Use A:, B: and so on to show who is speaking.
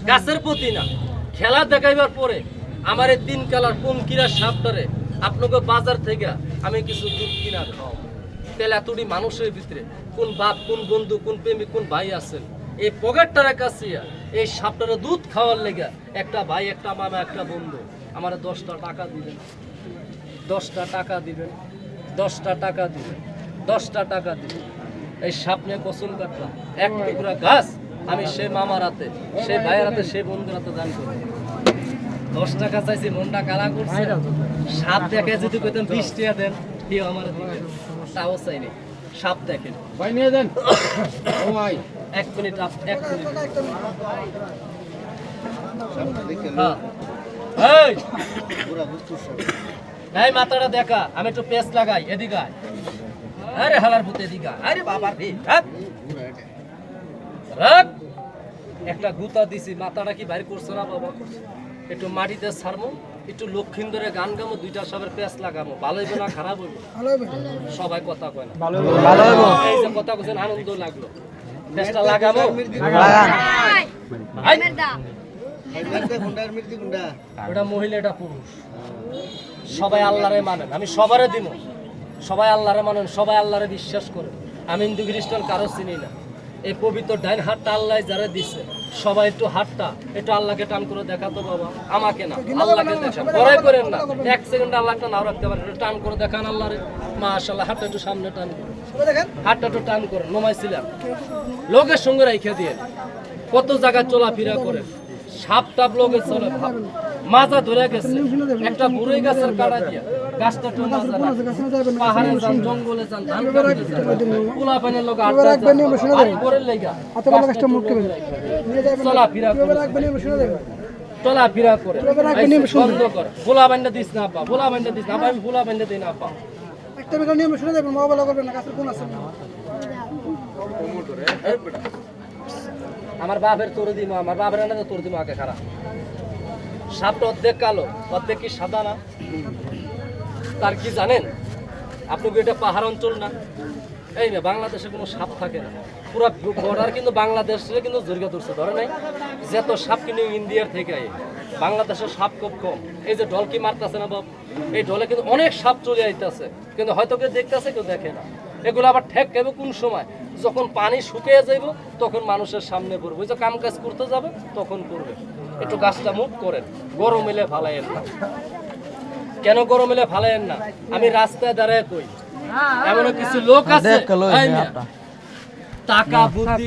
A: গাছের প্রতি না, খেলা দেখাইবার পরে আমার এই 3 কালার কোন কিরা সাপটারে আপনাকে বাজার থেকে আমি কিছু দুধ কিনা খাও। তাহলে এতটি মানুষের ভিতরে কোন বাপ, কোন বন্ধু, কোন প্রেমিক, কোন ভাই আছেন এই পকেটটার কাছে এই সাপটারে দুধ খাওয়ার লেগে একটা ভাই, একটা মামা, একটা বন্ধু আমার 10টা টাকা দিবেন, 10টা টাকা দিবেন, 10টা টাকা দিবেন, 10টা টাকা দিবেন। এই সাপ নিয়ে কসম কাটলাম, এক টুকরা গাছ আমি সে মামার হাতে, সে ভাইয়ের হাতে, সে বন্ধুর হাতে দান করি। 10 টাকা চাইছি, মনটা কালা করছে। সাপ দেখে যদি কইতাম 20 টাকা দেন, কেউ আমার দিবেন, তাও চাইনি। সাপ দেখেন
B: ভাই নিয়ে দেন। ও ভাই
A: 1 মিনিট, 1 মিনিট। এই এই মাথাটা দেখা, আমি একটু পেস্ট লাগাই, এদিকে আয়। আরে হালার ভূত এদিকে আয়। আরে বাবা রে, রাখ। একটা গুতা দিছি, মাথাটা কি বাইর করছে না বাবা? একটু মাটিতে ছাড়মো, একটু লক্ষিন্দরে গান গামো, 2টা সবের পেস্ট লাগামো। ভালো হইবে না খারাপ হইবে? সবাই কথা কয় না, ভালো হইব। এই যে কথা কইছেন, আনন্দ লাগলো। পেস্টটা লাগামো, ওটা মহিলা, এটা পুরুষ। সবাই আল্লাহরে মানেন, আমি সবারে দিব। সবাই আল্লাহরে মানেন, সবাই আল্লাহরে বিশ্বাস করেন। আমি হিন্দু খ্রিস্টান কারো চিনি না। এই পবিত্র ডাইন হাতটা আল্লাহ যারা দিছে, সবাই একটু হাতটা একটু আল্লাহকে টান করে দেখাতো বাবা, আমাকে না, আল্লাহকে দেখান। বড়াই করেন না, 1 সেকেন্ড আল্লাহটা নাও রাখতে পারেন, টান করে দেখান আল্লাহরে। মাশাআল্লাহ, হাতটা একটু সামনে টান করে, হাতটা একটু টান করেন। নমাইছিলাম লোকের সঙ্গে রাইখা দিয়ে কত জায়গায় চলাফেরা করেন, সাপ টাপ লোকের চলে, মাজা ধরে গেছে একটা বুড়ি গাছের কাটা দিয়া, গাছটা একটু মাজা রাখেন। পাহাড়ে যান, জঙ্গলে যান, ধান কাটতে যান, পোলা পানের লোক আড্ডা যান, করে লেগা চলাফেরা চলাফেরা করে বন্ধ কর। ভোলা বান্ডা দিস না পা, ভোলা বান্ডা দিস না পা, আমি ভোলা বান্ডা দিই না পা।
C: একটা বেলা নিয়ম শুনে দেবেন, মোবাইল করবেন না, গাছের কোন আছে
A: আমার বাপের তোরে দিব, আমার বাপের না তোর দিব আগে খারাপ। সাপটা অর্ধেক কালো, অর্ধেক কি সাদা না? তার কি জানেন আপনি? এটা পাহাড় অঞ্চল না, এই না বাংলাদেশে কোনো সাপ থাকে না। পুরো বর্ডার কিন্তু বাংলাদেশে কিন্তু জড়িয়ে ধরছে, ধরে নাই যত সাপ কিন্তু ইন্ডিয়ার থেকে আয়। বাংলাদেশের সাপ খুব কম। এই যে ঢলকি মারতেছে না বাপ, এই ঢলে কিন্তু অনেক সাপ চলে আইতেছে, কিন্তু হয়তো কেউ দেখতেছে, কেউ দেখে না। এগুলো আবার ঠেক খাবে কোন সময়? যখন পানি শুকিয়ে যাইব তখন মানুষের সামনে পড়বে, ওই যে কাম কাজ করতে যাবে তখন করবে। একটু গাছটা মুভ করেন, গরম এলে ভালাইয়েন না। কেন গরম এলে ভালাইয়েন না? আমি রাস্তায় দাঁড়ায় কই, এমন কিছু লোক আছে টাকা বুদ্ধি